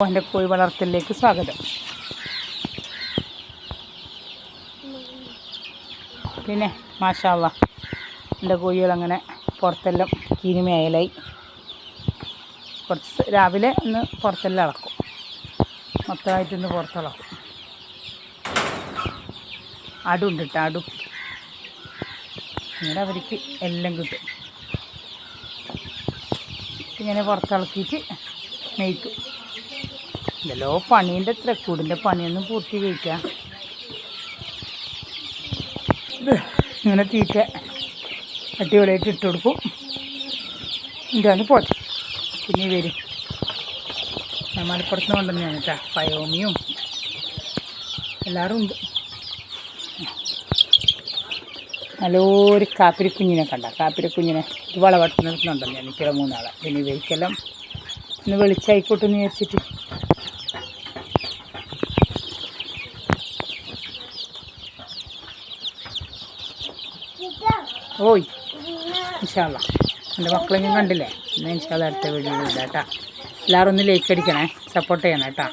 എൻ്റെ കോഴി വളർത്തലിലേക്ക് സ്വാഗതം. പിന്നെ മാഷാ അല്ലാ എൻ്റെ കോഴികളങ്ങനെ പുറത്തെല്ലാം കീനിമേയലായി. കുറച്ച് രാവിലെ ഒന്ന് പുറത്തെല്ലാം ഇളക്കും, മൊത്തമായിട്ടൊന്ന് പുറത്തിളക്കും. അടുണ്ട് കേട്ടോ, അടും അങ്ങനെ അവർക്ക് എല്ലാം കിട്ടും. ഇങ്ങനെ പുറത്തിളക്കിയിട്ട് മേയ്ക്കും. ഇതല്ലോ പണീൻ്റെ അത്ര കൂടിൻ്റെ പണിയൊന്നും പൂർത്തി കഴിക്കാം. ഇങ്ങനെ തീറ്റ അടിപൊളിയായിട്ട് ഇട്ട് കൊടുക്കും. ഇതാണ് പോട്ടെ. പിന്നെ വരും മലപ്പുറത്ത് കൊണ്ടുവന്നെയാണ് കേട്ടോ. പയോമിയും എല്ലാവരും ഉണ്ട്. നല്ലൊരു കാപ്പിരിക്കുഞ്ഞിനെ കണ്ട, കാപ്പിരിക്കുഞ്ഞിനെ വളവട്ടുന്നിടത്തുന്നുണ്ടോ ഞാൻ ഇത്ര മൂന്നാളെ. പിന്നെ ഇവയ്ക്കെല്ലാം ഒന്ന് വെളിച്ചായിക്കോട്ടെന്ന് വിചാരിച്ചിട്ട്. ഓയ് ഇൻഷാ അല്ലാ എൻ്റെ മക്കളെങ്കിലും കണ്ടില്ലേ. എന്നാൽ ഇൻഷാ അല്ലാ അടുത്ത വീഡിയോ ഇടാം കേട്ടോ. എല്ലാവരും ഒന്ന് ലൈക്ക് അടിക്കണേ, സപ്പോർട്ട് ചെയ്യണം കേട്ടോ.